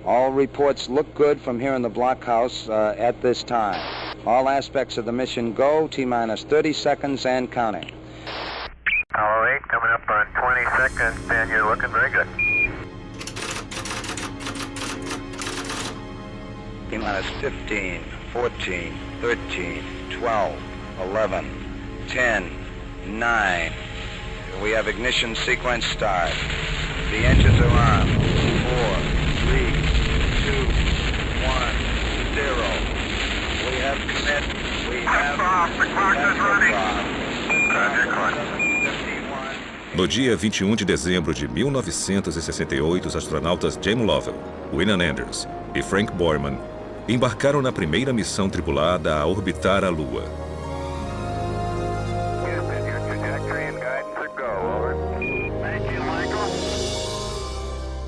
All reports look good from here in the blockhouse at this time. All aspects of the mission go, T-minus 30 seconds and counting. Apollo 8 coming up on 20 seconds, and you're looking very good. T-minus 15, 14, 13, 12, 11, 10, 9. We have ignition sequence start. The engines are on. 4, 3, 2, 1, 0. We have commit. We have off. The clock is running. Roger, clock. No dia 21 de dezembro de 1968, os astronautas James Lovell, William Anders e Frank Borman embarcaram na primeira missão tripulada a orbitar a Lua.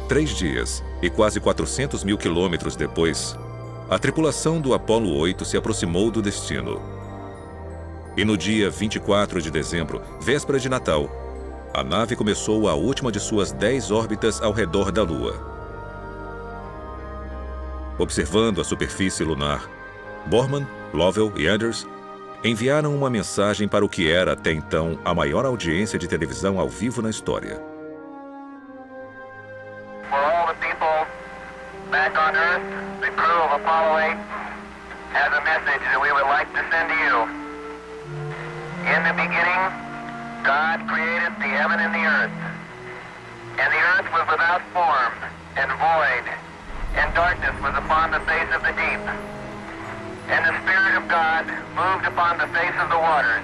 3 dias e quase 400 mil quilômetros depois, a tripulação do Apollo 8 se aproximou do destino. E no dia 24 de dezembro, véspera de Natal, a nave começou a última de suas 10 órbitas ao redor da Lua. Observando a superfície lunar, Borman, Lovell e Anders enviaram uma mensagem para o que era até então a maior audiência de televisão ao vivo na história. For all the people back on Earth, the crew of Apollo 8 has a message that we would like to send to you. In the beginning, God created the heaven and the earth. And the earth was without form and void, and darkness was upon the face of the deep. And the Spirit of God moved upon the face of the waters.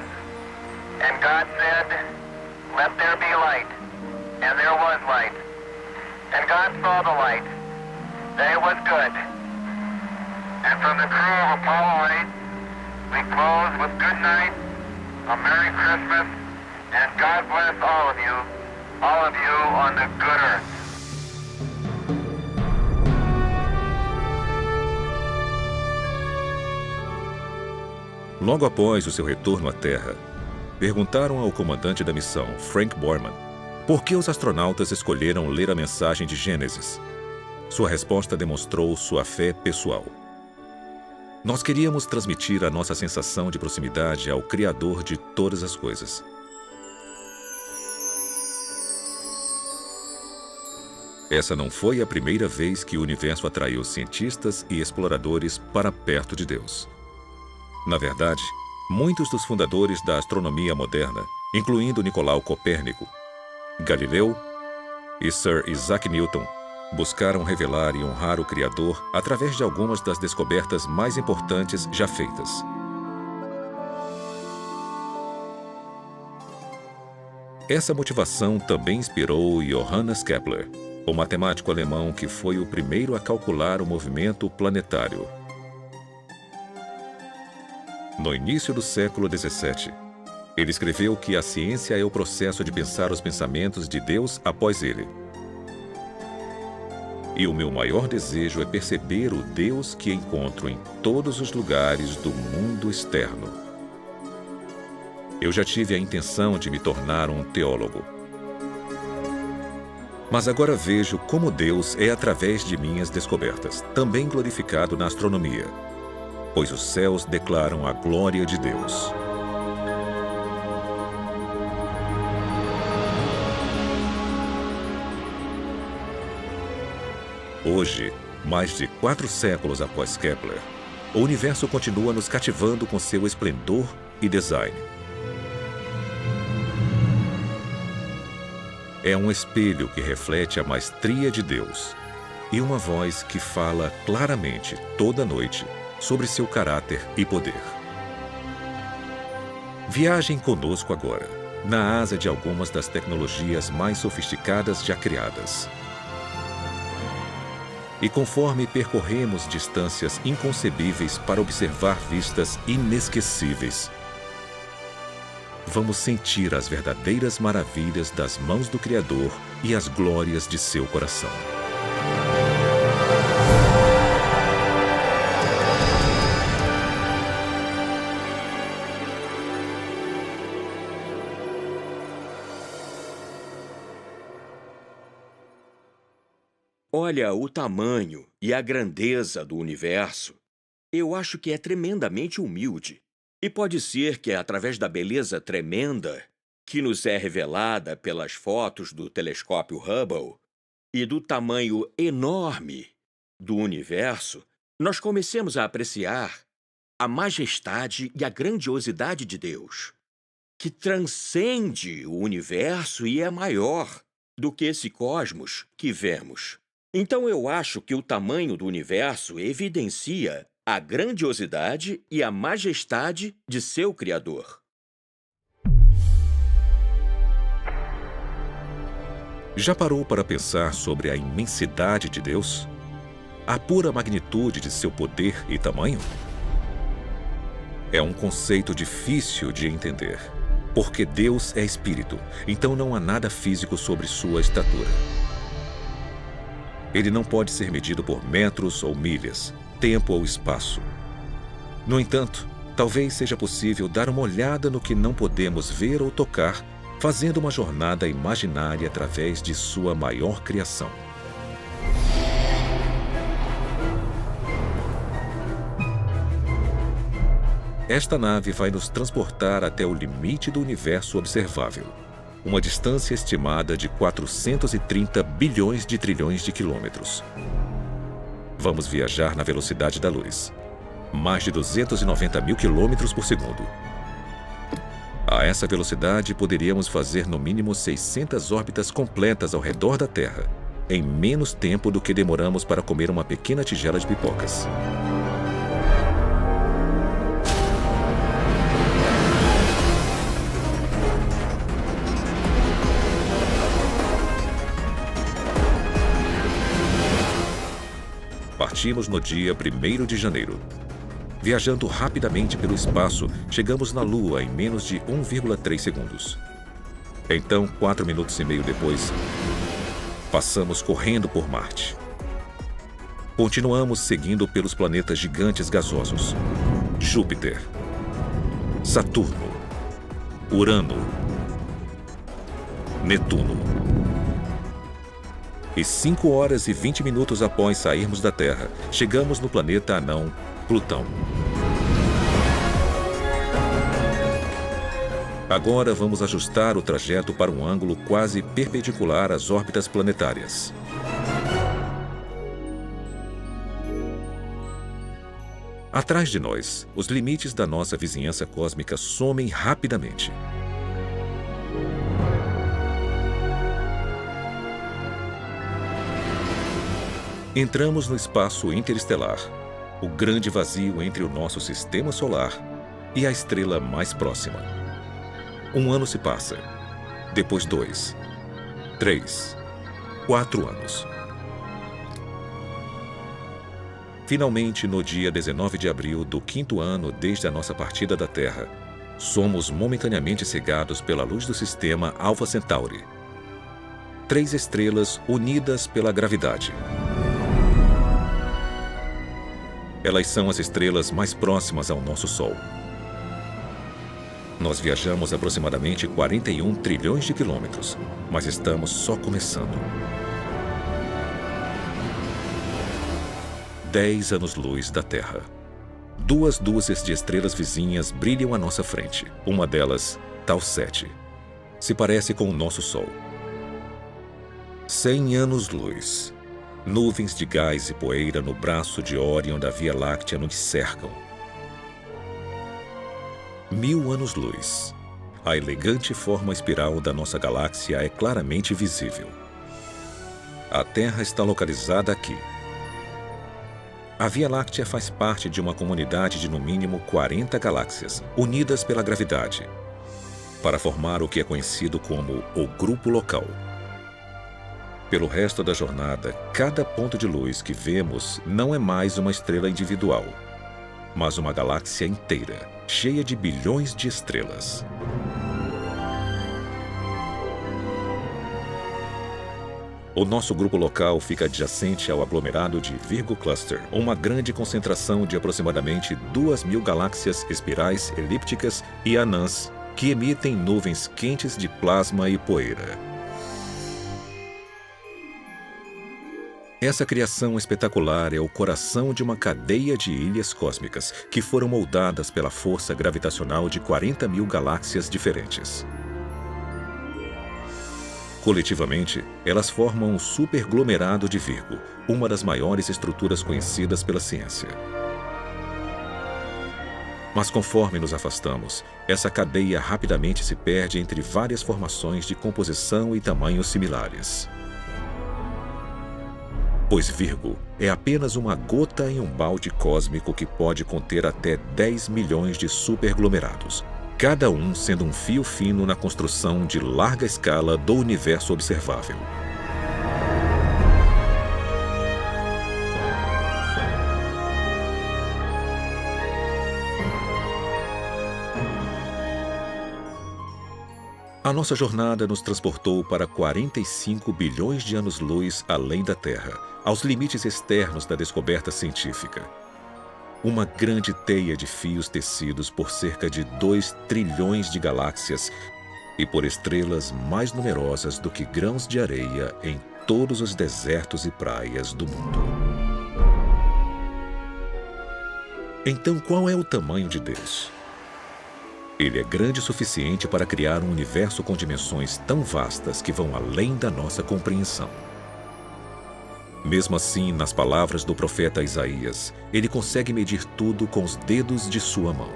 And God said, "Let there be light." And there was light. And God saw the light, that it was good. And from the crew of Apollo 8, we close with good night, a Merry Christmas, and God bless all of you on the good earth. Logo após o seu retorno à Terra, perguntaram ao comandante da missão, Frank Borman, por que os astronautas escolheram ler a mensagem de Gênesis. Sua resposta demonstrou sua fé pessoal. Nós queríamos transmitir a nossa sensação de proximidade ao Criador de todas as coisas. Essa não foi a primeira vez que o universo atraiu cientistas e exploradores para perto de Deus. Na verdade, muitos dos fundadores da astronomia moderna, incluindo Nicolau Copérnico, Galileu e Sir Isaac Newton, buscaram revelar e honrar o Criador através de algumas das descobertas mais importantes já feitas. Essa motivação também inspirou Johannes Kepler, o matemático alemão que foi o primeiro a calcular o movimento planetário. No início do século XVII, ele escreveu que a ciência é o processo de pensar os pensamentos de Deus após ele. E o meu maior desejo é perceber o Deus que encontro em todos os lugares do mundo externo. Eu já tive a intenção de me tornar um teólogo. Mas agora vejo como Deus é através de minhas descobertas, também glorificado na astronomia, pois os céus declaram a glória de Deus. Hoje, mais de 4 séculos após Kepler, o universo continua nos cativando com seu esplendor e design. É um espelho que reflete a maestria de Deus e uma voz que fala claramente toda noite sobre seu caráter e poder. Viajem conosco agora, na asa de algumas das tecnologias mais sofisticadas já criadas. E conforme percorremos distâncias inconcebíveis para observar vistas inesquecíveis, vamos sentir as verdadeiras maravilhas das mãos do Criador e as glórias de seu coração. Olha, o tamanho e a grandeza do universo, eu acho que é tremendamente humilde. E pode ser que é através da beleza tremenda que nos é revelada pelas fotos do telescópio Hubble e do tamanho enorme do universo, nós comecemos a apreciar a majestade e a grandiosidade de Deus, que transcende o universo e é maior do que esse cosmos que vemos. Então eu acho que o tamanho do universo evidencia a grandiosidade e a majestade de seu Criador. Já parou para pensar sobre a imensidade de Deus? A pura magnitude de seu poder e tamanho? É um conceito difícil de entender, porque Deus é espírito, então não há nada físico sobre sua estatura. Ele não pode ser medido por metros ou milhas, tempo ou espaço. No entanto, talvez seja possível dar uma olhada no que não podemos ver ou tocar, fazendo uma jornada imaginária através de sua maior criação. Esta nave vai nos transportar até o limite do universo observável, uma distância estimada de 430 bilhões de trilhões de quilômetros. Vamos viajar na velocidade da luz, mais de 290 mil quilômetros por segundo. A essa velocidade, poderíamos fazer no mínimo 600 órbitas completas ao redor da Terra, em menos tempo do que demoramos para comer uma pequena tigela de pipocas. Partimos no dia 1º de janeiro. Viajando rapidamente pelo espaço, chegamos na Lua em menos de 1,3 segundos. Então, 4 minutos e meio depois, passamos correndo por Marte. Continuamos seguindo pelos planetas gigantes gasosos: Júpiter, Saturno, Urano, Netuno. E 5 horas e 20 minutos após sairmos da Terra, chegamos no planeta anão Plutão. Agora vamos ajustar o trajeto para um ângulo quase perpendicular às órbitas planetárias. Atrás de nós, os limites da nossa vizinhança cósmica somem rapidamente. Entramos no espaço interestelar, o grande vazio entre o nosso sistema solar e a estrela mais próxima. 1 ano se passa, depois 2, 3, 4 anos. Finalmente, no dia 19 de abril do 5º ano desde a nossa partida da Terra, somos momentaneamente cegados pela luz do sistema Alpha Centauri. 3 estrelas unidas pela gravidade. Elas são as estrelas mais próximas ao nosso Sol. Nós viajamos aproximadamente 41 trilhões de quilômetros, mas estamos só começando. 10 anos-luz da Terra. 2 dúzias de estrelas vizinhas brilham à nossa frente. Uma delas, Tau 7, se parece com o nosso Sol. 100 anos-luz. Nuvens de gás e poeira no braço de Órion da Via Láctea nos cercam. 1000 anos-luz. A elegante forma espiral da nossa galáxia é claramente visível. A Terra está localizada aqui. A Via Láctea faz parte de uma comunidade de no mínimo 40 galáxias, unidas pela gravidade, para formar o que é conhecido como o Grupo Local. Pelo resto da jornada, cada ponto de luz que vemos não é mais uma estrela individual, mas uma galáxia inteira, cheia de bilhões de estrelas. O nosso grupo local fica adjacente ao aglomerado de Virgo Cluster, uma grande concentração de aproximadamente 2.000 galáxias espirais, elípticas e anãs que emitem nuvens quentes de plasma e poeira. Essa criação espetacular é o coração de uma cadeia de ilhas cósmicas que foram moldadas pela força gravitacional de 40 mil galáxias diferentes. Coletivamente, elas formam um superglomerado de Virgo, uma das maiores estruturas conhecidas pela ciência. Mas conforme nos afastamos, essa cadeia rapidamente se perde entre várias formações de composição e tamanhos similares. Pois Virgo é apenas uma gota em um balde cósmico que pode conter até 10 milhões de superglomerados, cada um sendo um fio fino na construção de larga escala do universo observável. A nossa jornada nos transportou para 45 bilhões de anos-luz além da Terra, aos limites externos da descoberta científica. Uma grande teia de fios tecidos por cerca de 2 trilhões de galáxias e por estrelas mais numerosas do que grãos de areia em todos os desertos e praias do mundo. Então, qual é o tamanho de Deus? Ele é grande o suficiente para criar um universo com dimensões tão vastas que vão além da nossa compreensão. Mesmo assim, nas palavras do profeta Isaías, ele consegue medir tudo com os dedos de sua mão.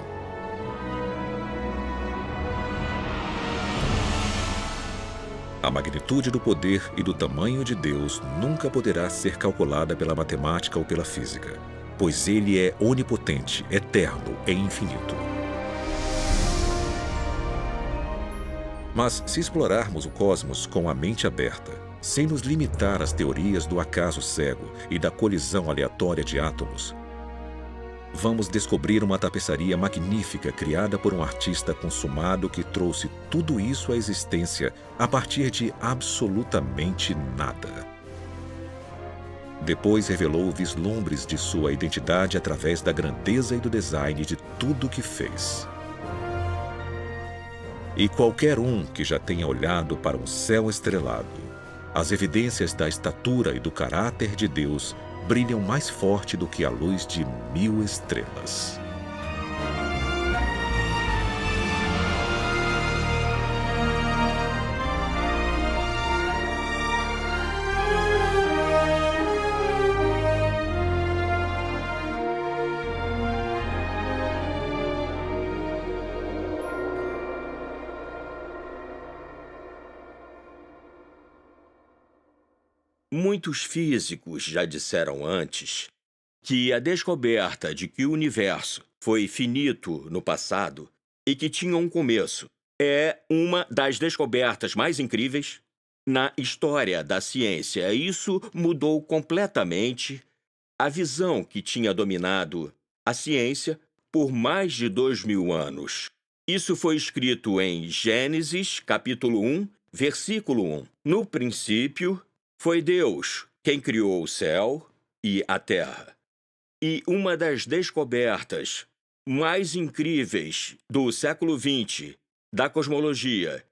A magnitude do poder e do tamanho de Deus nunca poderá ser calculada pela matemática ou pela física, pois ele é onipotente, eterno e infinito. Mas se explorarmos o cosmos com a mente aberta, sem nos limitar às teorias do acaso cego e da colisão aleatória de átomos, vamos descobrir uma tapeçaria magnífica criada por um artista consumado que trouxe tudo isso à existência a partir de absolutamente nada. Depois revelou vislumbres de sua identidade através da grandeza e do design de tudo o que fez. E qualquer um que já tenha olhado para um céu estrelado, as evidências da estatura e do caráter de Deus brilham mais forte do que a luz de 1000 estrelas. Muitos físicos já disseram antes que a descoberta de que o universo foi finito no passado e que tinha um começo é uma das descobertas mais incríveis na história da ciência. Isso mudou completamente a visão que tinha dominado a ciência por mais de 2000 anos. Isso foi escrito em Gênesis, capítulo 1, versículo 1. No princípio, foi Deus quem criou o céu e a terra. E uma das descobertas mais incríveis do século XX da cosmologia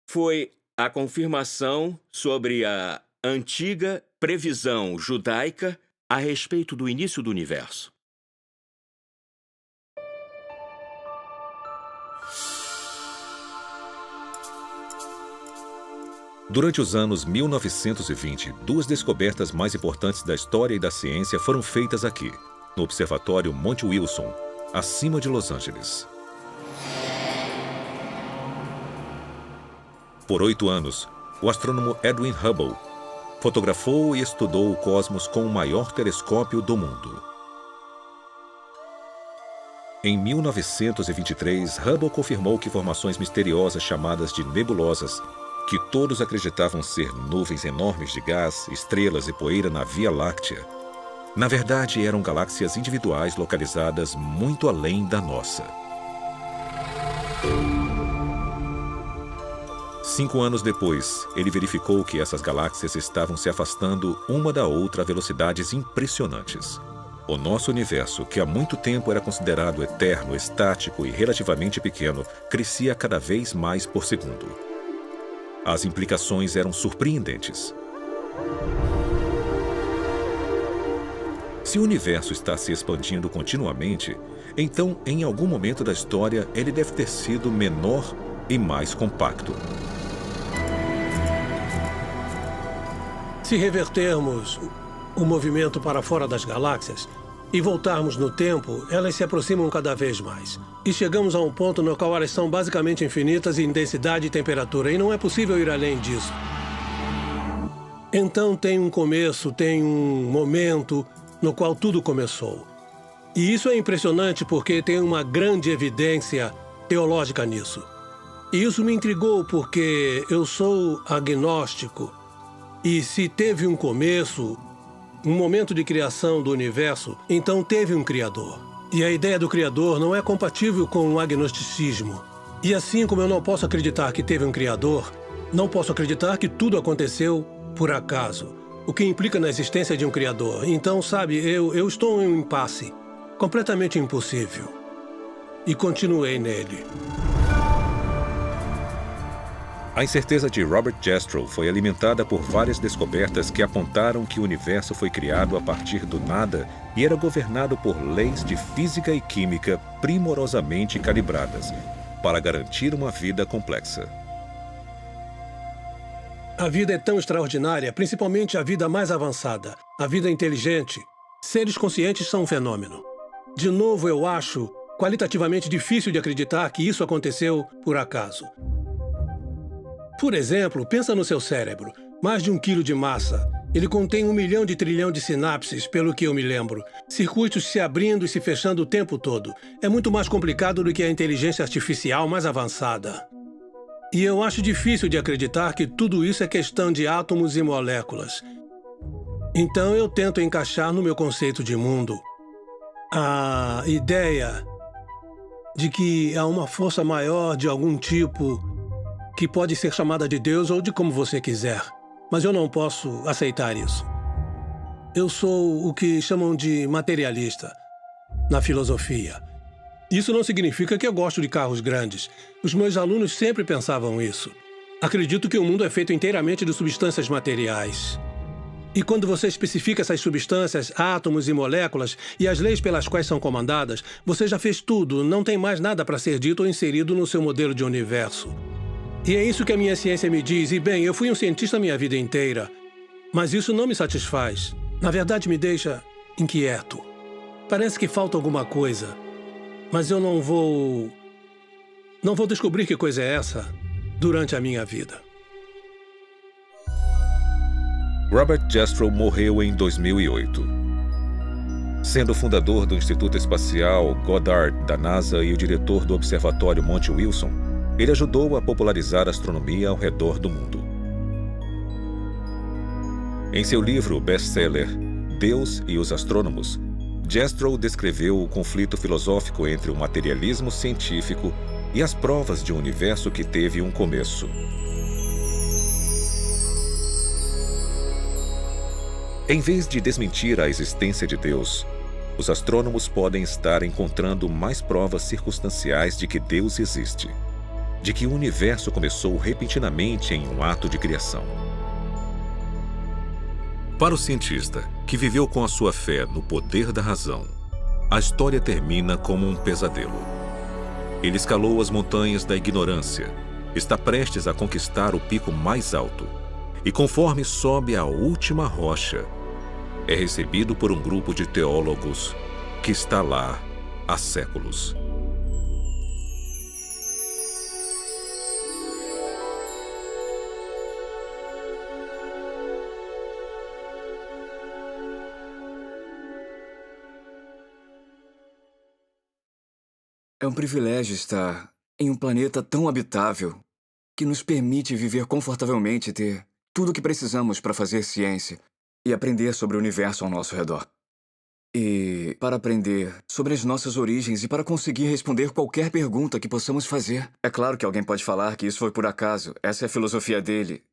foi a confirmação sobre a antiga previsão judaica a respeito do início do universo. Durante os anos 1920, 2 descobertas mais importantes da história e da ciência foram feitas aqui, no Observatório Monte Wilson, acima de Los Angeles. Por 8 anos, o astrônomo Edwin Hubble fotografou e estudou o cosmos com o maior telescópio do mundo. Em 1923, Hubble confirmou que formações misteriosas chamadas de nebulosas, que todos acreditavam ser nuvens enormes de gás, estrelas e poeira na Via Láctea, na verdade eram galáxias individuais localizadas muito além da nossa. 5 anos depois, ele verificou que essas galáxias estavam se afastando uma da outra a velocidades impressionantes. O nosso universo, que há muito tempo era considerado eterno, estático e relativamente pequeno, crescia cada vez mais por segundo. As implicações eram surpreendentes. Se o universo está se expandindo continuamente, então, em algum momento da história, ele deve ter sido menor e mais compacto. Se revertermos o movimento para fora das galáxias e voltarmos no tempo, elas se aproximam cada vez mais. E chegamos a um ponto no qual elas são basicamente infinitas em densidade e temperatura, e não é possível ir além disso. Então tem um começo, tem um momento no qual tudo começou. E isso é impressionante porque tem uma grande evidência teológica nisso. E isso me intrigou porque eu sou agnóstico. E se teve um começo, um momento de criação do universo, então teve um Criador. E a ideia do Criador não é compatível com o agnosticismo. E assim como eu não posso acreditar que teve um Criador, não posso acreditar que tudo aconteceu por acaso, o que implica na existência de um Criador. Então, sabe, eu estou em um impasse, completamente impossível. E continuei nele. A incerteza de Robert Jastrow foi alimentada por várias descobertas que apontaram que o universo foi criado a partir do nada e era governado por leis de física e química primorosamente calibradas para garantir uma vida complexa. A vida é tão extraordinária, principalmente a vida mais avançada, a vida inteligente. Seres conscientes são um fenômeno. De novo, eu acho qualitativamente difícil de acreditar que isso aconteceu por acaso. Por exemplo, pensa no seu cérebro. Mais de 1 quilo de massa. Ele contém 1 milhão de trilhão de sinapses, pelo que eu me lembro. Circuitos se abrindo e se fechando o tempo todo. É muito mais complicado do que a inteligência artificial mais avançada. E eu acho difícil de acreditar que tudo isso é questão de átomos e moléculas. Então eu tento encaixar no meu conceito de mundo a ideia de que há uma força maior de algum tipo que pode ser chamada de Deus ou de como você quiser. Mas eu não posso aceitar isso. Eu sou o que chamam de materialista na filosofia. Isso não significa que eu gosto de carros grandes. Os meus alunos sempre pensavam isso. Acredito que o mundo é feito inteiramente de substâncias materiais. E quando você especifica essas substâncias, átomos e moléculas, e as leis pelas quais são comandadas, você já fez tudo, não tem mais nada para ser dito ou inserido no seu modelo de universo. E é isso que a minha ciência me diz. E bem, eu fui um cientista a minha vida inteira. Mas isso não me satisfaz. Na verdade, me deixa inquieto. Parece que falta alguma coisa. Mas eu não vou descobrir que coisa é essa durante a minha vida. Robert Jastrow morreu em 2008. Sendo fundador do Instituto Espacial Goddard da NASA e o diretor do Observatório Monte Wilson, ele ajudou a popularizar a astronomia ao redor do mundo. Em seu livro best-seller Deus e os Astrônomos, Jastrow descreveu o conflito filosófico entre o materialismo científico e as provas de um universo que teve um começo. Em vez de desmentir a existência de Deus, os astrônomos podem estar encontrando mais provas circunstanciais de que Deus existe, de que o universo começou repentinamente em um ato de criação. Para o cientista, que viveu com a sua fé no poder da razão, a história termina como um pesadelo. Ele escalou as montanhas da ignorância, está prestes a conquistar o pico mais alto, e conforme sobe a última rocha, é recebido por um grupo de teólogos que está lá há séculos. É um privilégio estar em um planeta tão habitável que nos permite viver confortavelmente e ter tudo o que precisamos para fazer ciência e aprender sobre o universo ao nosso redor. E para aprender sobre as nossas origens e para conseguir responder qualquer pergunta que possamos fazer. É claro que alguém pode falar que isso foi por acaso, essa é a filosofia dele,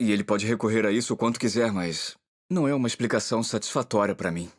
e ele pode recorrer a isso o quanto quiser, mas não é uma explicação satisfatória para mim.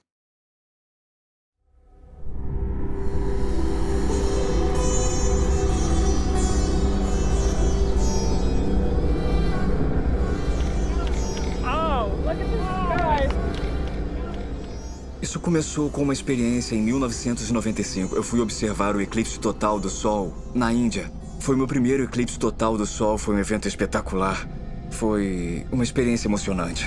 Isso começou com uma experiência em 1995. Eu fui observar o eclipse total do Sol na Índia. Foi meu primeiro eclipse total do Sol, foi um evento espetacular. Foi uma experiência emocionante.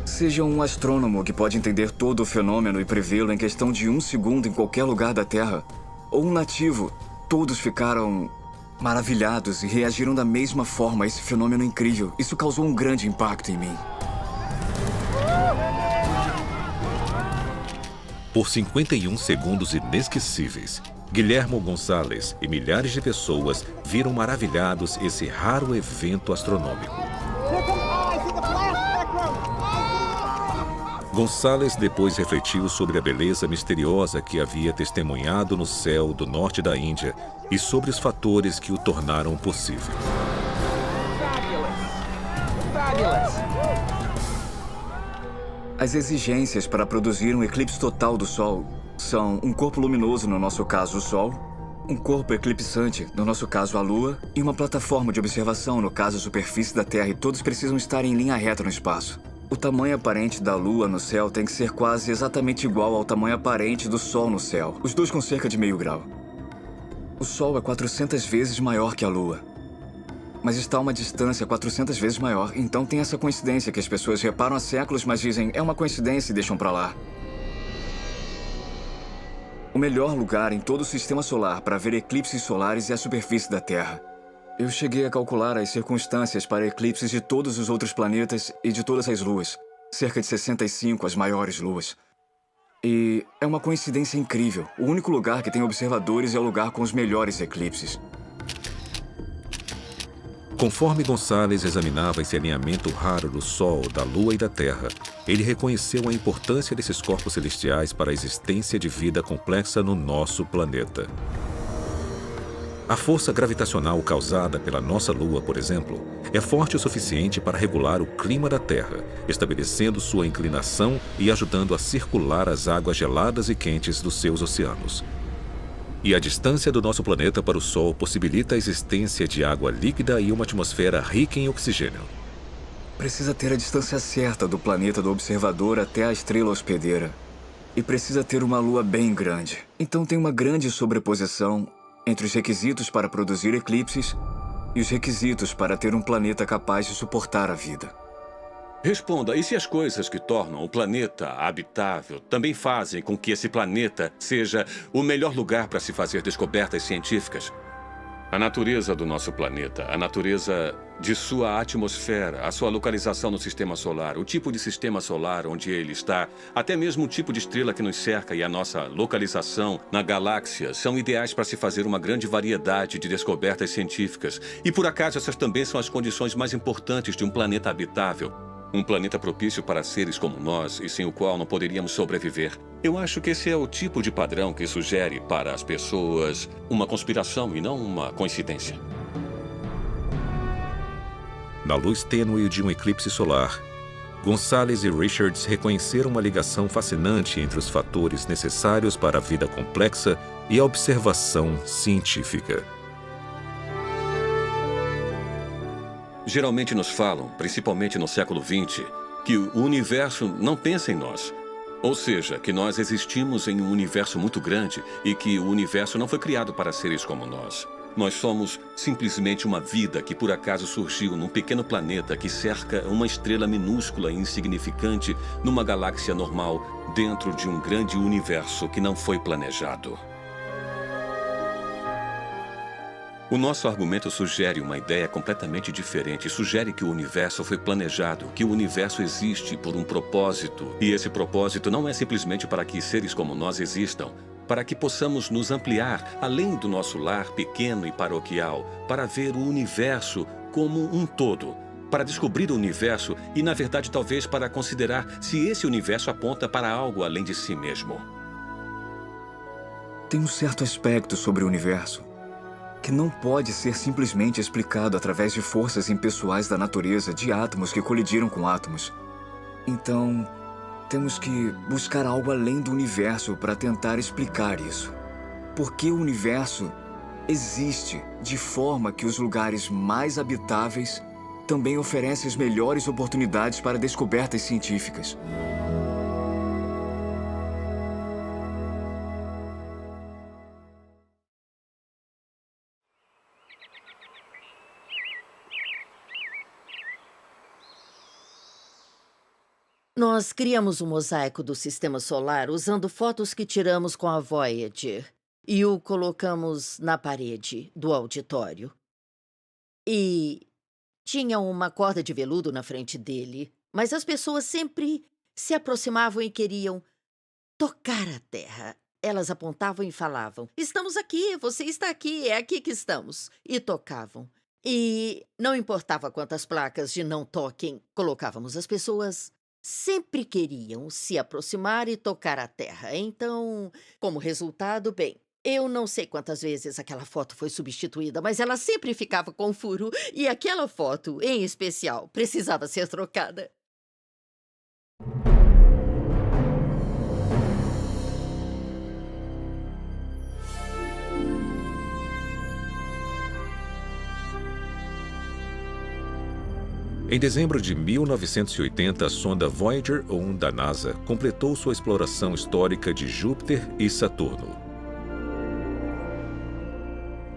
Seja um astrônomo que pode entender todo o fenômeno e prevê-lo em questão de 1 segundo em qualquer lugar da Terra, ou um nativo, todos ficaram maravilhados e reagiram da mesma forma a esse fenômeno incrível. Isso causou um grande impacto em mim. Por 51 segundos inesquecíveis, Guilhermo Gonçalves e milhares de pessoas viram maravilhados esse raro evento astronômico. Gonçalves depois refletiu sobre a beleza misteriosa que havia testemunhado no céu do norte da Índia e sobre os fatores que o tornaram possível. As exigências para produzir um eclipse total do Sol são um corpo luminoso, no nosso caso o Sol, um corpo eclipsante, no nosso caso a Lua, e uma plataforma de observação, no caso a superfície da Terra, e todos precisam estar em linha reta no espaço. O tamanho aparente da Lua no céu tem que ser quase exatamente igual ao tamanho aparente do Sol no céu, os dois com cerca de meio grau. O Sol é 400 vezes maior que a Lua, mas está a uma distância 400 vezes maior, então tem essa coincidência que as pessoas reparam há séculos, mas dizem, é uma coincidência e deixam pra lá. O melhor lugar em todo o sistema solar para ver eclipses solares é a superfície da Terra. Eu cheguei a calcular as circunstâncias para eclipses de todos os outros planetas e de todas as luas. Cerca de 65 as maiores luas. E é uma coincidência incrível. O único lugar que tem observadores é o lugar com os melhores eclipses. Conforme Gonçalves examinava esse alinhamento raro do Sol, da Lua e da Terra, ele reconheceu a importância desses corpos celestiais para a existência de vida complexa no nosso planeta. A força gravitacional causada pela nossa Lua, por exemplo, é forte o suficiente para regular o clima da Terra, estabelecendo sua inclinação e ajudando a circular as águas geladas e quentes dos seus oceanos. E a distância do nosso planeta para o Sol possibilita a existência de água líquida e uma atmosfera rica em oxigênio. Precisa ter a distância certa do planeta do observador até a estrela hospedeira. E precisa ter uma Lua bem grande. Então tem uma grande sobreposição entre os requisitos para produzir eclipses e os requisitos para ter um planeta capaz de suportar a vida. Responda, e se as coisas que tornam o planeta habitável também fazem com que esse planeta seja o melhor lugar para se fazer descobertas científicas? A natureza do nosso planeta, a natureza de sua atmosfera, a sua localização no sistema solar, o tipo de sistema solar onde ele está, até mesmo o tipo de estrela que nos cerca e a nossa localização na galáxia são ideais para se fazer uma grande variedade de descobertas científicas. E por acaso essas também são as condições mais importantes de um planeta habitável. Um planeta propício para seres como nós e sem o qual não poderíamos sobreviver. Eu acho que esse é o tipo de padrão que sugere para as pessoas uma conspiração e não uma coincidência. Na luz tênue de um eclipse solar, Gonçalves e Richards reconheceram uma ligação fascinante entre os fatores necessários para a vida complexa e a observação científica. Geralmente nos falam, principalmente no século XX, que o universo não pensa em nós. Ou seja, que nós existimos em um universo muito grande e que o universo não foi criado para seres como nós. Nós somos simplesmente uma vida que por acaso surgiu num pequeno planeta que cerca uma estrela minúscula e insignificante numa galáxia normal dentro de um grande universo que não foi planejado. O nosso argumento sugere uma ideia completamente diferente. Sugere que o universo foi planejado, que o universo existe por um propósito. E esse propósito não é simplesmente para que seres como nós existam, para que possamos nos ampliar além do nosso lar pequeno e paroquial, para ver o universo como um todo, para descobrir o universo e, na verdade, talvez para considerar se esse universo aponta para algo além de si mesmo. Tem um certo aspecto sobre o universo que não pode ser simplesmente explicado através de forças impessoais da natureza, de átomos que colidiram com átomos. Então, temos que buscar algo além do universo para tentar explicar isso. Porque o universo existe de forma que os lugares mais habitáveis também oferece as melhores oportunidades para descobertas científicas. Nós criamos um mosaico do Sistema Solar usando fotos que tiramos com a Voyager e o colocamos na parede do auditório. E tinha uma corda de veludo na frente dele, mas as pessoas sempre se aproximavam e queriam tocar a Terra. Elas apontavam e falavam: "Estamos aqui, você está aqui, é aqui que estamos." E tocavam. E não importava quantas placas de não toquem colocávamos, as pessoas sempre queriam se aproximar e tocar a Terra. Então, como resultado, bem, eu não sei quantas vezes aquela foto foi substituída, mas ela sempre ficava com furo e aquela foto, em especial, precisava ser trocada. Em dezembro de 1980, a sonda Voyager 1 da NASA completou sua exploração histórica de Júpiter e Saturno.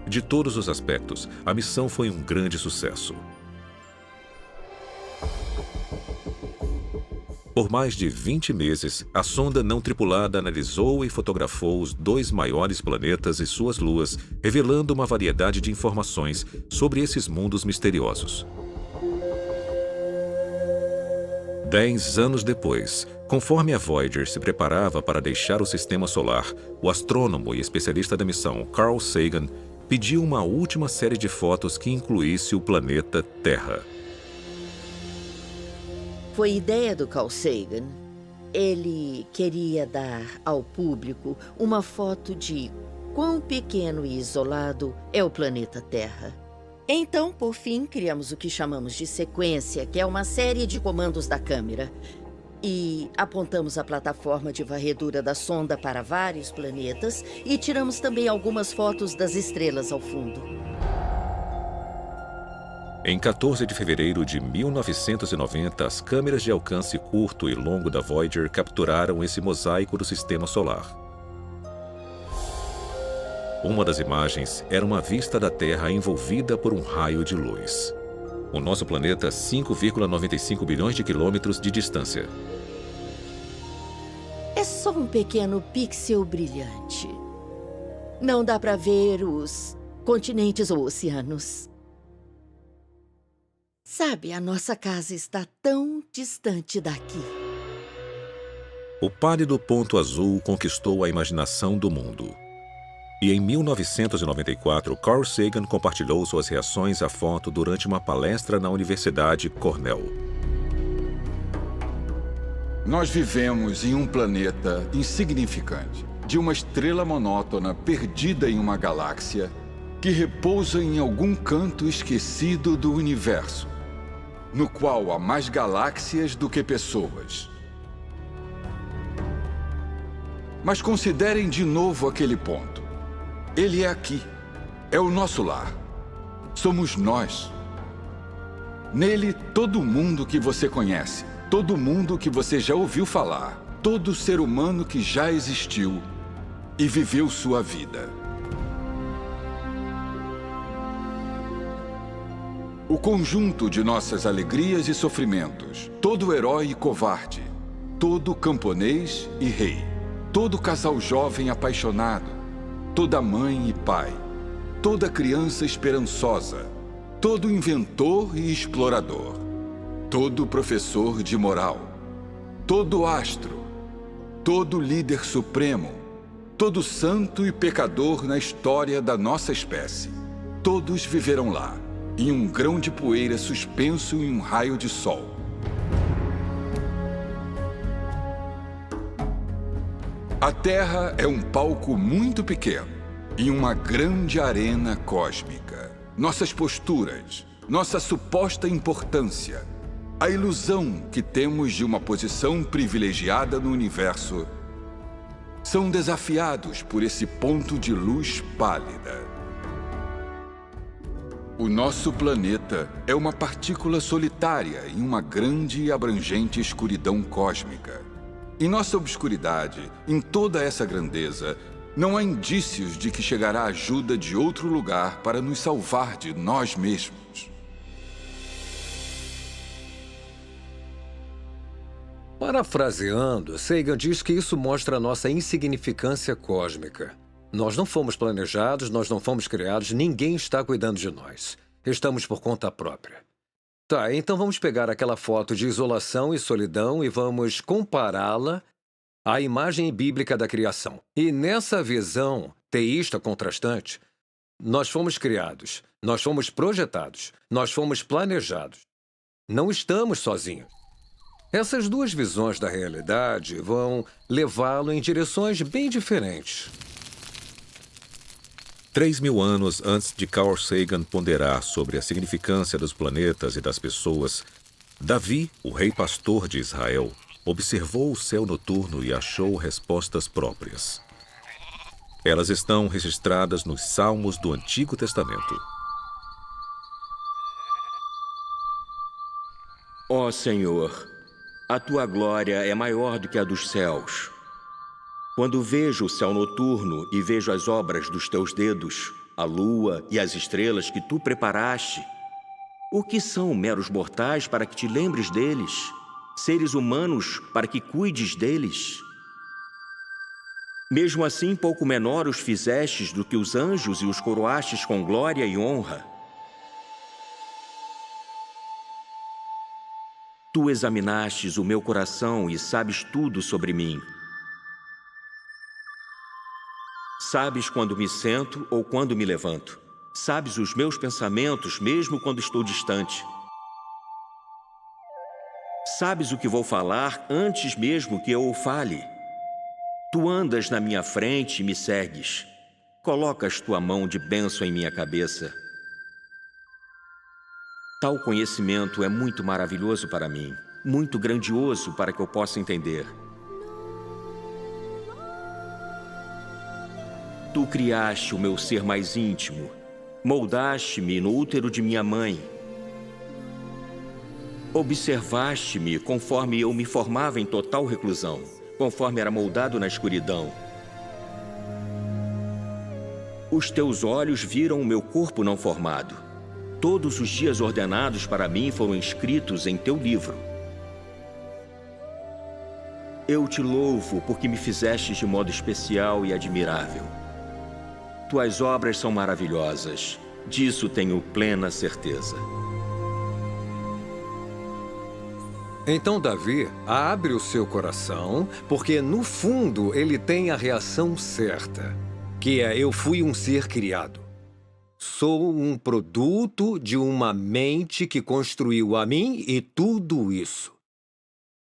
De todos os aspectos, a missão foi um grande sucesso. Por mais de 20 meses, a sonda não tripulada analisou e fotografou os 2 maiores planetas e suas luas, revelando uma variedade de informações sobre esses mundos misteriosos. 10 anos depois, conforme a Voyager se preparava para deixar o Sistema Solar, o astrônomo e especialista da missão Carl Sagan pediu uma última série de fotos que incluísse o planeta Terra. Foi ideia do Carl Sagan. Ele queria dar ao público uma foto de quão pequeno e isolado é o planeta Terra. Então, por fim, criamos o que chamamos de sequência, que é uma série de comandos da câmera. E apontamos a plataforma de varredura da sonda para vários planetas e tiramos também algumas fotos das estrelas ao fundo. Em 14 de fevereiro de 1990, as câmeras de alcance curto e longo da Voyager capturaram esse mosaico do Sistema Solar. Uma das imagens era uma vista da Terra envolvida por um raio de luz. O nosso planeta, 5,95 bilhões de quilômetros de distância. É só um pequeno pixel brilhante. Não dá para ver os continentes ou oceanos. Sabe, a nossa casa está tão distante daqui. O pálido ponto azul conquistou a imaginação do mundo. E em 1994, Carl Sagan compartilhou suas reações à foto durante uma palestra na Universidade Cornell. Nós vivemos em um planeta insignificante, de uma estrela monótona perdida em uma galáxia que repousa em algum canto esquecido do universo, no qual há mais galáxias do que pessoas. Mas considerem de novo aquele ponto. Ele é aqui. É o nosso lar. Somos nós. Nele, todo mundo que você conhece, todo mundo que você já ouviu falar, todo ser humano que já existiu e viveu sua vida. O conjunto de nossas alegrias e sofrimentos, todo herói e covarde, todo camponês e rei, todo casal jovem apaixonado, toda mãe e pai, toda criança esperançosa, todo inventor e explorador, todo professor de moral, todo astro, todo líder supremo, todo santo e pecador na história da nossa espécie. Todos viveram lá, em um grão de poeira suspenso em um raio de sol. A Terra é um palco muito pequeno em uma grande arena cósmica. Nossas posturas, nossa suposta importância, a ilusão que temos de uma posição privilegiada no universo, são desafiados por esse ponto de luz pálida. O nosso planeta é uma partícula solitária em uma grande e abrangente escuridão cósmica. Em nossa obscuridade, em toda essa grandeza, não há indícios de que chegará ajuda de outro lugar para nos salvar de nós mesmos. Parafraseando, Sagan diz que isso mostra a nossa insignificância cósmica. Nós não fomos planejados, nós não fomos criados, ninguém está cuidando de nós. Estamos por conta própria. Tá, então vamos pegar aquela foto de isolação e solidão e vamos compará-la à imagem bíblica da criação. E nessa visão teísta contrastante, nós fomos criados, nós fomos projetados, nós fomos planejados. Não estamos sozinhos. Essas duas visões da realidade vão levá-lo em direções bem diferentes. 3.000 anos antes de Carl Sagan ponderar sobre a significância dos planetas e das pessoas, Davi, o rei pastor de Israel, observou o céu noturno e achou respostas próprias. Elas estão registradas nos Salmos do Antigo Testamento. Ó Senhor, a tua glória é maior do que a dos céus. Quando vejo o céu noturno e vejo as obras dos teus dedos, a lua e as estrelas que tu preparaste, o que são meros mortais para que te lembres deles? Seres humanos para que cuides deles? Mesmo assim, pouco menor os fizestes do que os anjos e os coroastes com glória e honra. Tu examinastes o meu coração e sabes tudo sobre mim. Sabes quando me sento ou quando me levanto. Sabes os meus pensamentos, mesmo quando estou distante. Sabes o que vou falar antes mesmo que eu o fale. Tu andas na minha frente e me segues. Colocas tua mão de bênção em minha cabeça. Tal conhecimento é muito maravilhoso para mim, muito grandioso para que eu possa entender. Tu criaste o meu ser mais íntimo, moldaste-me no útero de minha mãe. Observaste-me conforme eu me formava em total reclusão, conforme era moldado na escuridão. Os teus olhos viram o meu corpo não formado. Todos os dias ordenados para mim foram escritos em teu livro. Eu te louvo porque me fizeste de modo especial e admirável. Tuas obras são maravilhosas, disso tenho plena certeza. Então Davi abre o seu coração, porque no fundo ele tem a reação certa, que é: eu fui um ser criado. Sou um produto de uma mente que construiu a mim e tudo isso.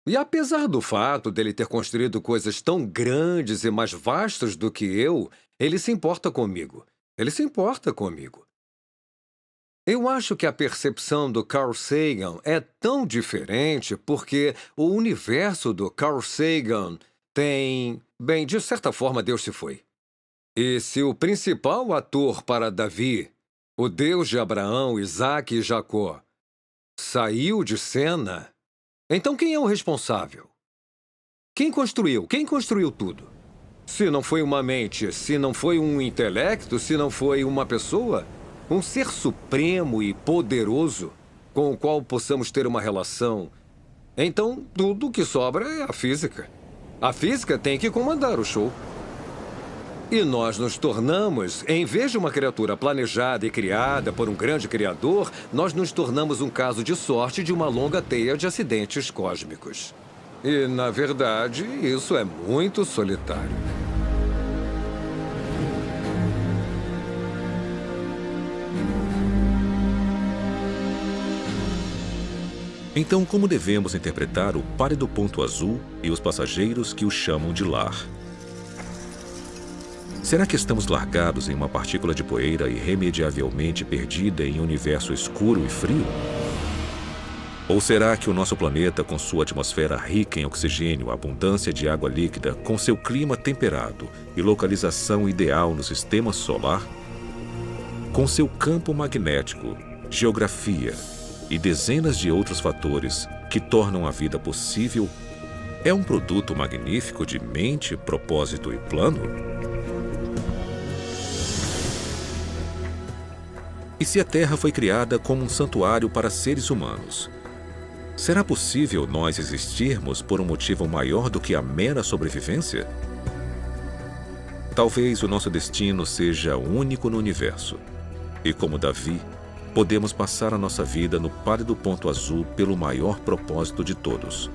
E apesar do fato dele ter construído coisas tão grandes e mais vastas do que eu, ele se importa comigo. Ele se importa comigo. Eu acho que a percepção do Carl Sagan é tão diferente porque o universo do Carl Sagan tem... Bem, de certa forma, Deus se foi. E se o principal ator para Davi, o Deus de Abraão, Isaque e Jacó, saiu de cena, então quem é o responsável? Quem construiu? Quem construiu tudo? Se não foi uma mente, se não foi um intelecto, se não foi uma pessoa, um ser supremo e poderoso com o qual possamos ter uma relação, então tudo que sobra é a física. A física tem que comandar o show. E nós nos tornamos, em vez de uma criatura planejada e criada por um grande criador, nós nos tornamos um caso de sorte de uma longa teia de acidentes cósmicos. E, na verdade, isso é muito solitário. Então, como devemos interpretar o pálido ponto azul e os passageiros que o chamam de lar? Será que estamos largados em uma partícula de poeira irremediavelmente perdida em um universo escuro e frio? Ou será que o nosso planeta, com sua atmosfera rica em oxigênio, abundância de água líquida, com seu clima temperado e localização ideal no sistema solar, com seu campo magnético geografia e dezenas de outros fatores que tornam a vida possível, é um produto magnífico de mente, propósito e plano? E se a Terra foi criada como um santuário para seres humanos, será possível nós existirmos por um motivo maior do que a mera sobrevivência? Talvez o nosso destino seja único no universo. E como Davi, podemos passar a nossa vida no pálido ponto azul pelo maior propósito de todos: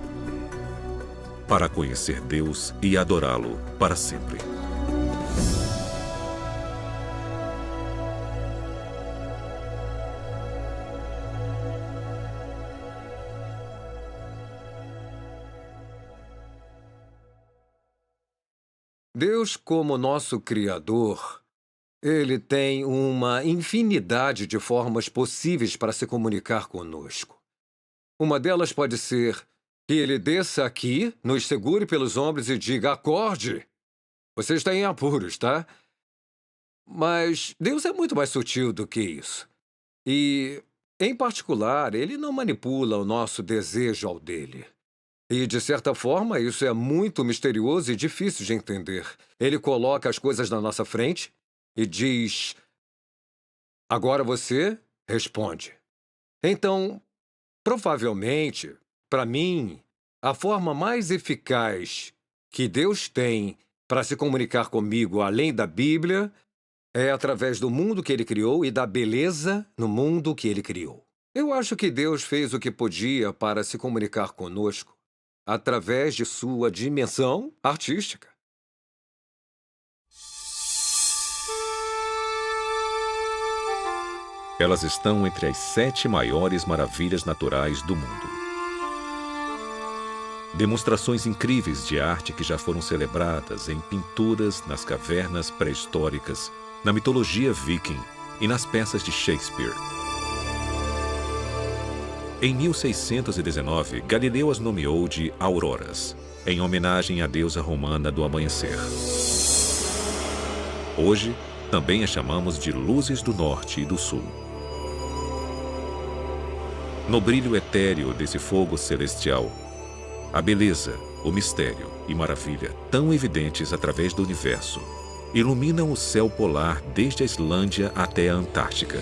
para conhecer Deus e adorá-lo para sempre. Deus, como nosso Criador, Ele tem uma infinidade de formas possíveis para se comunicar conosco. Uma delas pode ser que Ele desça aqui, nos segure pelos ombros e diga: acorde! Você está em apuros, tá? Mas Deus é muito mais sutil do que isso. E, em particular, Ele não manipula o nosso desejo ao dele. E, de certa forma, isso é muito misterioso e difícil de entender. Ele coloca as coisas na nossa frente e diz: agora você responde. Então, provavelmente, para mim, a forma mais eficaz que Deus tem para se comunicar comigo, além da Bíblia, é através do mundo que Ele criou e da beleza no mundo que Ele criou. Eu acho que Deus fez o que podia para se comunicar conosco através de sua dimensão artística. Elas estão entre as 7 maiores maravilhas naturais do mundo. Demonstrações incríveis de arte que já foram celebradas em pinturas, nas cavernas pré-históricas, na mitologia viking e nas peças de Shakespeare. Em 1619, Galileu as nomeou de auroras, em homenagem à deusa romana do amanhecer. Hoje, também as chamamos de luzes do norte e do sul. No brilho etéreo desse fogo celestial, a beleza, o mistério e maravilha, tão evidentes através do universo, iluminam o céu polar desde a Islândia até a Antártica.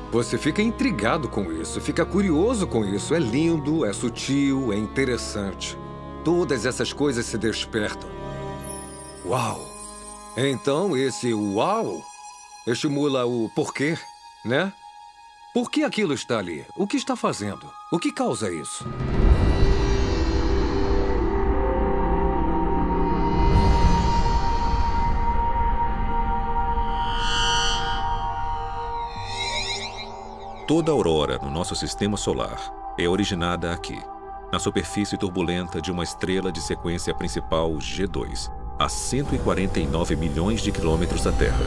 Você fica intrigado com isso, fica curioso com isso. É lindo, é sutil, é interessante. Todas essas coisas se despertam. Uau! Então esse uau estimula o porquê, né? Por que aquilo está ali? O que está fazendo? O que causa isso? Toda aurora no nosso sistema solar é originada aqui, na superfície turbulenta de uma estrela de sequência principal G2, a 149 milhões de quilômetros da Terra.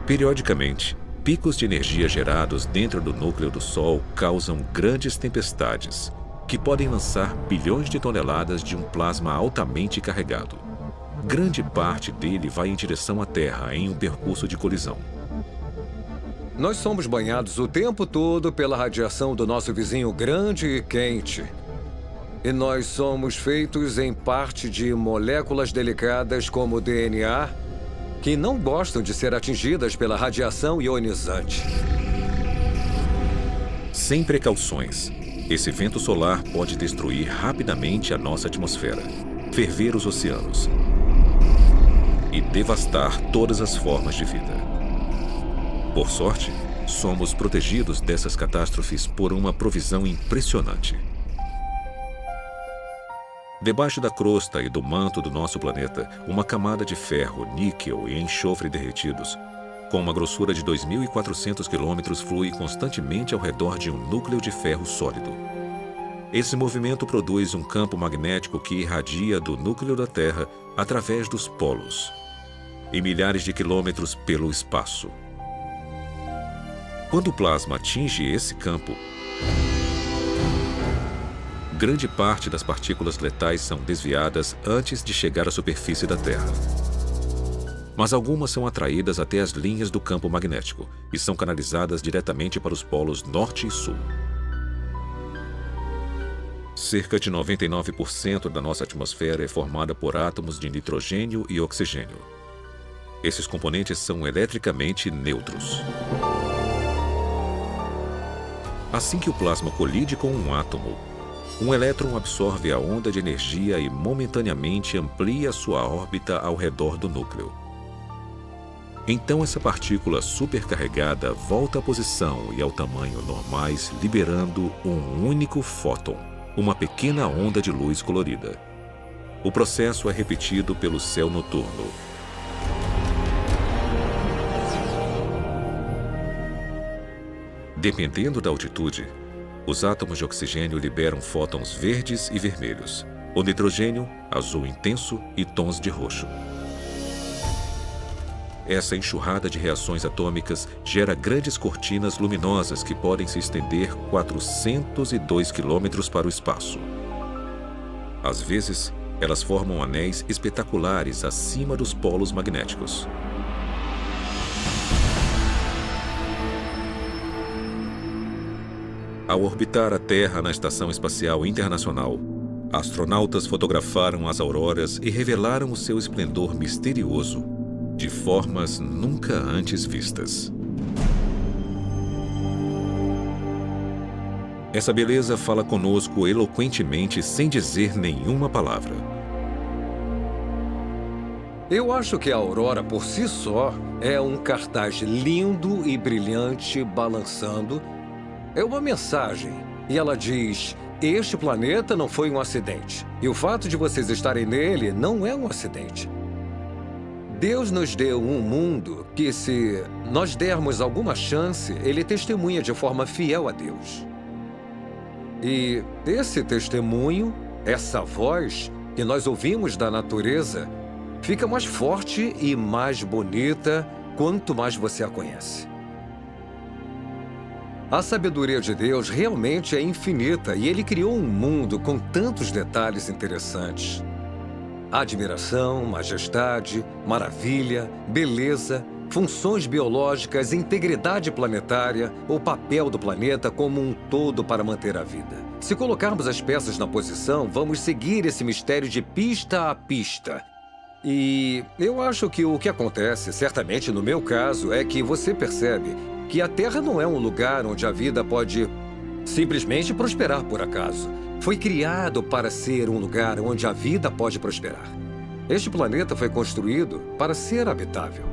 Periodicamente, picos de energia gerados dentro do núcleo do Sol causam grandes tempestades, que podem lançar bilhões de toneladas de um plasma altamente carregado. Grande parte dele vai em direção à Terra em um percurso de colisão. Nós somos banhados o tempo todo pela radiação do nosso vizinho grande e quente. E nós somos feitos em parte de moléculas delicadas como o DNA, que não gostam de ser atingidas pela radiação ionizante. Sem precauções, esse vento solar pode destruir rapidamente a nossa atmosfera, ferver os oceanos e devastar todas as formas de vida. Por sorte, somos protegidos dessas catástrofes por uma provisão impressionante. Debaixo da crosta e do manto do nosso planeta, uma camada de ferro, níquel e enxofre derretidos, com uma grossura de 2.400 quilômetros, flui constantemente ao redor de um núcleo de ferro sólido. Esse movimento produz um campo magnético que irradia do núcleo da Terra através dos polos, e milhares de quilômetros pelo espaço. Quando o plasma atinge esse campo, grande parte das partículas letais são desviadas antes de chegar à superfície da Terra. mas algumas são atraídas até as linhas do campo magnético e são canalizadas diretamente para os polos norte e sul. Cerca de 99% da nossa atmosfera é formada por átomos de nitrogênio e oxigênio. Esses componentes são eletricamente neutros. Assim que o plasma colide com um átomo, um elétron absorve a onda de energia e momentaneamente amplia sua órbita ao redor do núcleo. Então essa partícula supercarregada volta à posição e ao tamanho normais, liberando um único fóton, uma pequena onda de luz colorida. O processo é repetido pelo céu noturno. Dependendo da altitude, os átomos de oxigênio liberam fótons verdes e vermelhos, o nitrogênio, azul intenso e tons de roxo. Essa enxurrada de reações atômicas gera grandes cortinas luminosas que podem se estender 402 quilômetros para o espaço. Às vezes, elas formam anéis espetaculares acima dos polos magnéticos. Ao orbitar a Terra na Estação Espacial Internacional, astronautas fotografaram as auroras e revelaram o seu esplendor misterioso, de formas nunca antes vistas. Essa beleza fala conosco eloquentemente sem dizer nenhuma palavra. Eu acho que a aurora por si só é um cartaz lindo e brilhante balançando. É uma mensagem e ela diz: este planeta não foi um acidente. E o fato de vocês estarem nele não é um acidente. Deus nos deu um mundo que, se nós dermos alguma chance, ele testemunha de forma fiel a Deus. E esse testemunho, essa voz que nós ouvimos da natureza, fica mais forte e mais bonita quanto mais você a conhece. A sabedoria de Deus realmente é infinita e Ele criou um mundo com tantos detalhes interessantes. Admiração, majestade, maravilha, beleza, funções biológicas, integridade planetária, o papel do planeta como um todo para manter a vida. Se colocarmos as peças na posição, vamos seguir esse mistério de pista a pista. E eu acho que o que acontece, certamente no meu caso, é que você percebe que a Terra não é um lugar onde a vida pode simplesmente prosperar por acaso. Foi criado para ser um lugar onde a vida pode prosperar. Este planeta foi construído para ser habitável.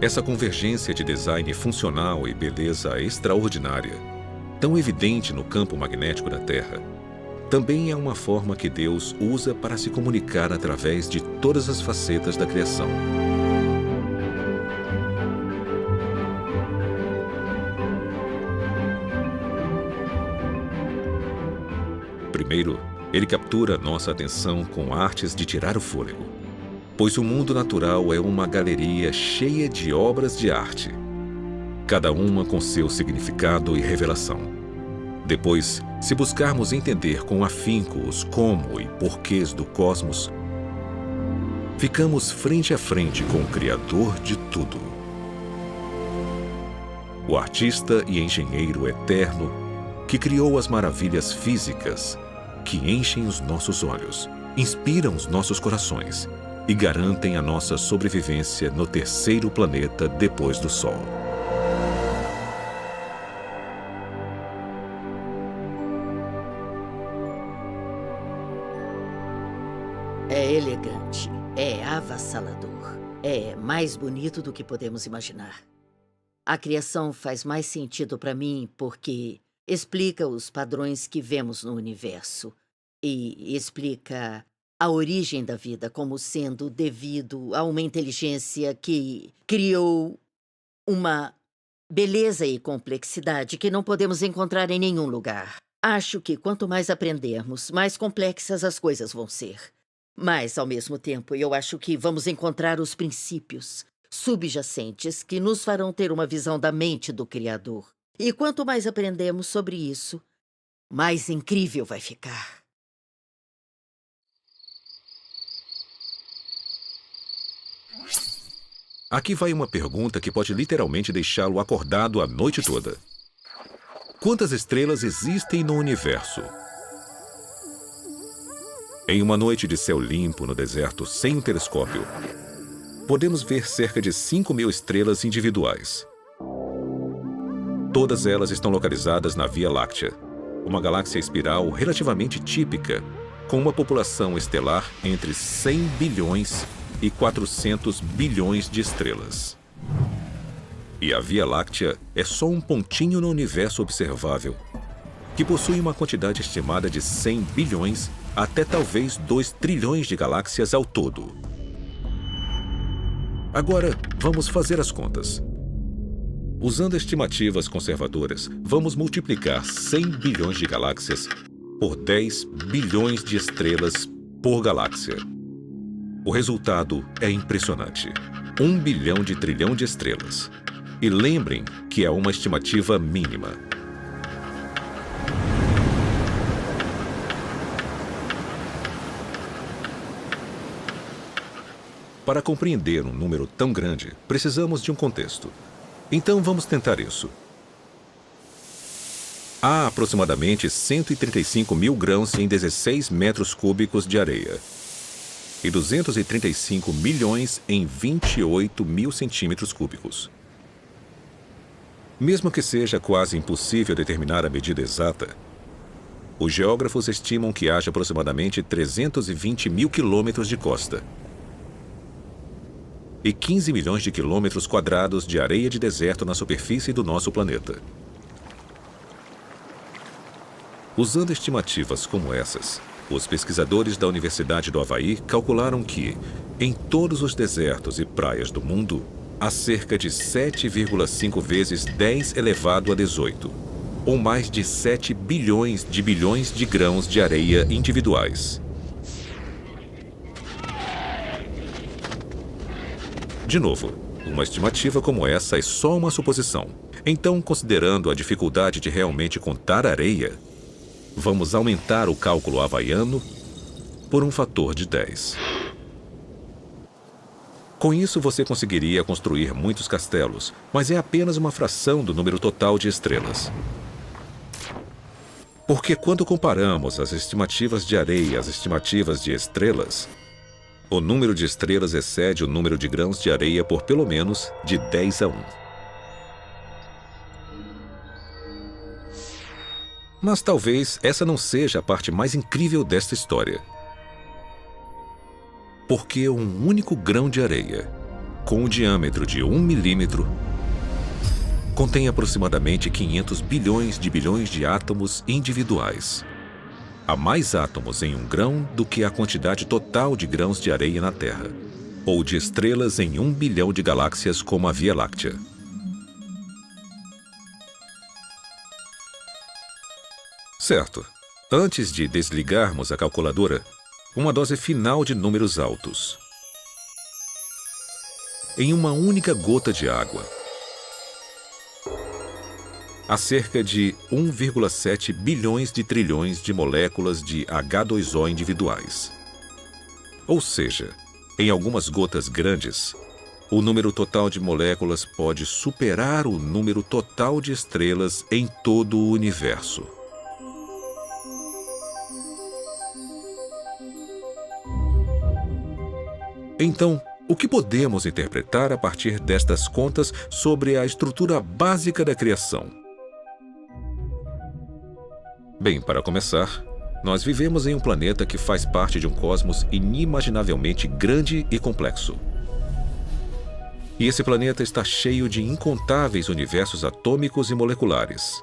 Essa convergência de design funcional e beleza extraordinária, tão evidente no campo magnético da Terra, também é uma forma que Deus usa para se comunicar através de todas as facetas da criação. Primeiro, ele captura nossa atenção com artes de tirar o fôlego, pois o mundo natural é uma galeria cheia de obras de arte, cada uma com seu significado e revelação. Depois, se buscarmos entender com afinco os como e porquês do cosmos, ficamos frente a frente com o Criador de tudo. O artista e engenheiro eterno que criou as maravilhas físicas que enchem os nossos olhos, inspiram os nossos corações e garantem a nossa sobrevivência no terceiro planeta depois do Sol. É elegante, é avassalador, é mais bonito do que podemos imaginar. A criação faz mais sentido para mim porque explica os padrões que vemos no universo e explica a origem da vida como sendo devido a uma inteligência que criou uma beleza e complexidade que não podemos encontrar em nenhum lugar. Acho que quanto mais aprendermos, mais complexas as coisas vão ser. Mas, ao mesmo tempo, eu acho que vamos encontrar os princípios subjacentes que nos farão ter uma visão da mente do Criador. E quanto mais aprendemos sobre isso, mais incrível vai ficar. Aqui vai uma pergunta que pode literalmente deixá-lo acordado a noite toda. Quantas estrelas existem no universo? Em uma noite de céu limpo no deserto sem um telescópio, podemos ver cerca de 5.000 estrelas individuais. Todas elas estão localizadas na Via Láctea, uma galáxia espiral relativamente típica, com uma população estelar entre 100 bilhões e 400 bilhões de estrelas. E a Via Láctea é só um pontinho no universo observável, que possui uma quantidade estimada de 100 bilhões até talvez 2 trilhões de galáxias ao todo. Agora, vamos fazer as contas. Usando estimativas conservadoras, vamos multiplicar 100 bilhões de galáxias por 10 bilhões de estrelas por galáxia. O resultado é impressionante. 1 bilhão de trilhão de estrelas. E lembrem que é uma estimativa mínima. Para compreender um número tão grande, precisamos de um contexto. Então vamos tentar isso. Há aproximadamente 135 mil grãos em 16 metros cúbicos de areia e 235 milhões em 28 mil centímetros cúbicos. Mesmo que seja quase impossível determinar a medida exata, os geógrafos estimam que haja aproximadamente 320 mil quilômetros de costa e 15 milhões de quilômetros quadrados de areia de deserto na superfície do nosso planeta. Usando estimativas como essas, os pesquisadores da Universidade do Havaí calcularam que, em todos os desertos e praias do mundo, há cerca de 7,5 vezes 10 elevado a 18, ou mais de 7 bilhões de grãos de areia individuais. De novo, uma estimativa como essa é só uma suposição. Então, considerando a dificuldade de realmente contar areia, vamos aumentar o cálculo havaiano por um fator de 10. Com isso, você conseguiria construir muitos castelos, mas é apenas uma fração do número total de estrelas. Porque quando comparamos as estimativas de areia às estimativas de estrelas, o número de estrelas excede o número de grãos de areia por pelo menos de 10 a 1. Mas talvez essa não seja a parte mais incrível desta história. Porque um único grão de areia, com um diâmetro de 1 milímetro, contém aproximadamente 500 bilhões de átomos individuais. Há mais átomos em um grão do que a quantidade total de grãos de areia na Terra, ou de estrelas em 1 bilhão de galáxias como a Via Láctea. Certo. Antes de desligarmos a calculadora, uma dose final de números altos. Em uma única gota de água, há cerca de 1,7 bilhões de trilhões de moléculas de H2O individuais. Ou seja, em algumas gotas grandes, o número total de moléculas pode superar o número total de estrelas em todo o universo. Então, o que podemos interpretar a partir destas contas sobre a estrutura básica da criação? Bem, para começar, nós vivemos em um planeta que faz parte de um cosmos inimaginavelmente grande e complexo. E esse planeta está cheio de incontáveis universos atômicos e moleculares,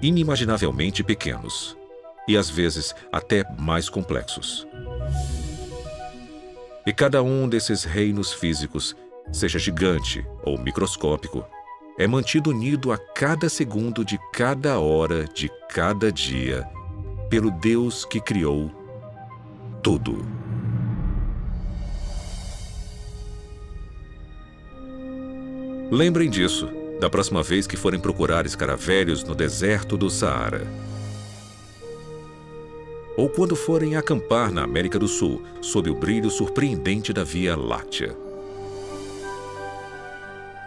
inimaginavelmente pequenos, e às vezes até mais complexos. E cada um desses reinos físicos, seja gigante ou microscópico, é mantido unido a cada segundo de cada hora de cada dia pelo Deus que criou tudo. Lembrem disso da próxima vez que forem procurar escaravelhos no deserto do Saara. ou quando forem acampar na América do Sul, sob o brilho surpreendente da Via Láctea.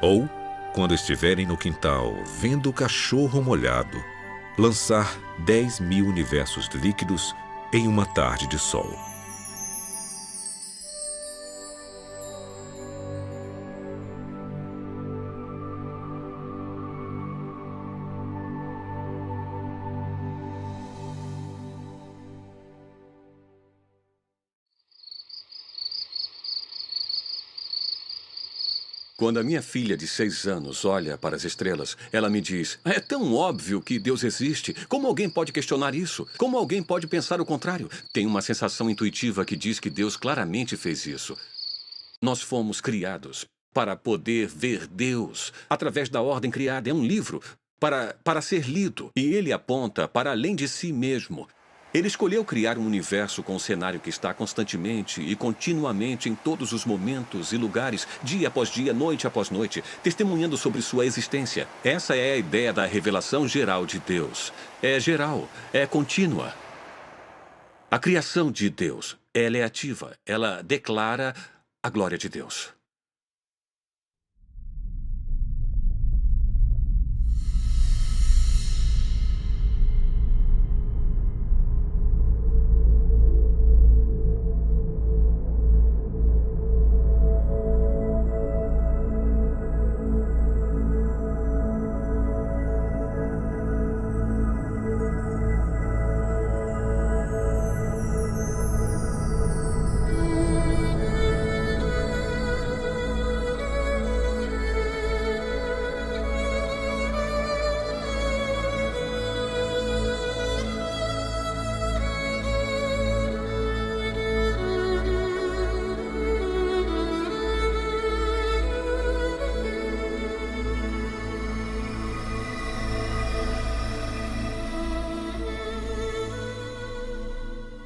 Ou quando estiverem no quintal, vendo o cachorro molhado lançar 10.000 universos líquidos em uma tarde de sol. Quando a minha filha de 6 anos olha para as estrelas, ela me diz: é tão óbvio que Deus existe. Como alguém pode questionar isso? Como alguém pode pensar o contrário? Tem uma sensação intuitiva que diz que Deus claramente fez isso. Nós fomos criados para poder ver Deus através da ordem criada. É um livro para ser lido. E ele aponta para além de si mesmo. Ele escolheu criar um universo com um cenário que está constantemente e continuamente em todos os momentos e lugares, dia após dia, noite após noite, testemunhando sobre sua existência. Essa é a ideia da revelação geral de Deus. É geral, é contínua. A criação de Deus, ela é ativa, ela declara a glória de Deus.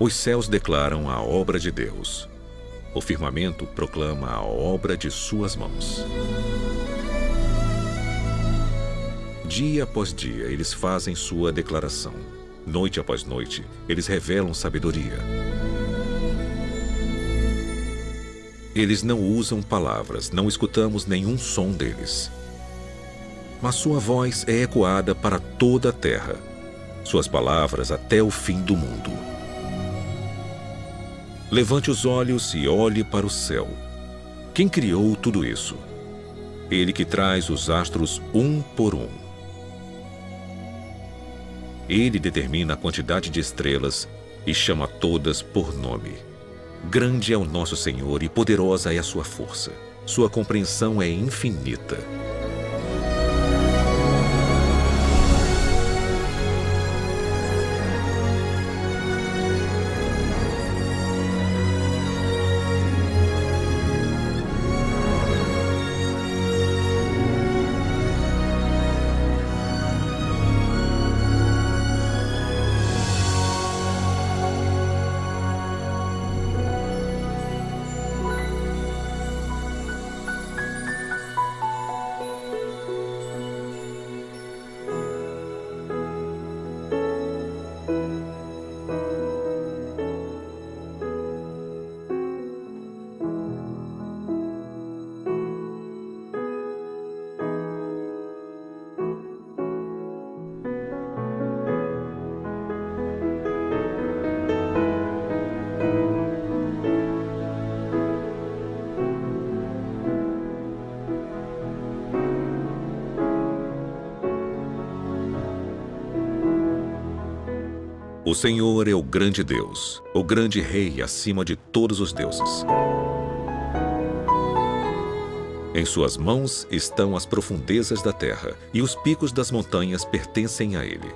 Os céus declaram a obra de Deus. O firmamento proclama a obra de suas mãos. Dia após dia, eles fazem sua declaração. Noite após noite, eles revelam sabedoria. Eles não usam palavras, não escutamos nenhum som deles. Mas sua voz é ecoada para toda a terra, suas palavras até o fim do mundo. Levante os olhos e olhe para o céu. Quem criou tudo isso? Ele que traz os astros um por um. Ele determina a quantidade de estrelas e chama todas por nome. Grande é o nosso Senhor e poderosa é a sua força. Sua compreensão é infinita. O Senhor é o grande Deus, o grande Rei acima de todos os deuses. Em suas mãos estão as profundezas da terra, e os picos das montanhas pertencem a ele.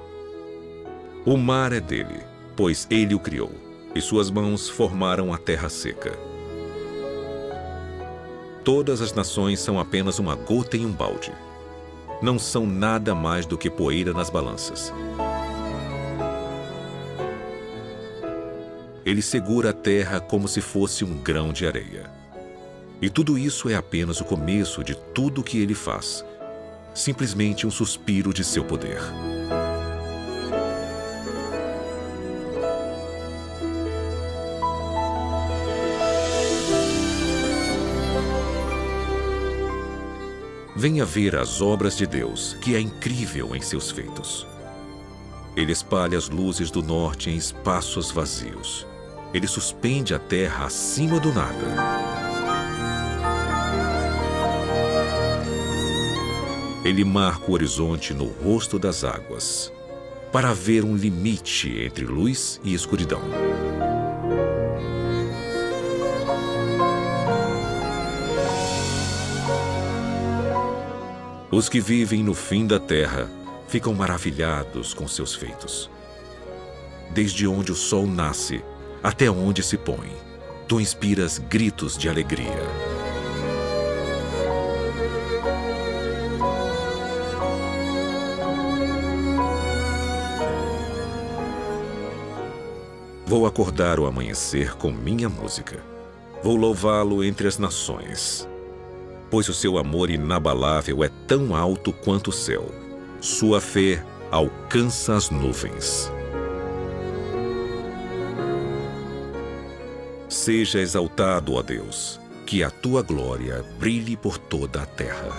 O mar é dele, pois ele o criou, e suas mãos formaram a terra seca. Todas as nações são apenas uma gota em um balde. Não são nada mais do que poeira nas balanças. Ele segura a terra como se fosse um grão de areia. E tudo isso é apenas o começo de tudo o que ele faz. Simplesmente um suspiro de seu poder. venha ver as obras de Deus, que é incrível em seus feitos. Ele espalha as luzes do norte em espaços vazios. Ele suspende a terra acima do nada. Ele marca o horizonte no rosto das águas, para haver um limite entre luz e escuridão. Os que vivem no fim da terra ficam maravilhados com seus feitos. Desde onde o sol nasce até onde se põe, tu inspiras gritos de alegria. Vou acordar o amanhecer com minha música. Vou louvá-lo entre as nações. Pois o seu amor inabalável é tão alto quanto o céu. Sua fé alcança as nuvens. Seja exaltado, ó Deus, que a tua glória brilhe por toda a terra.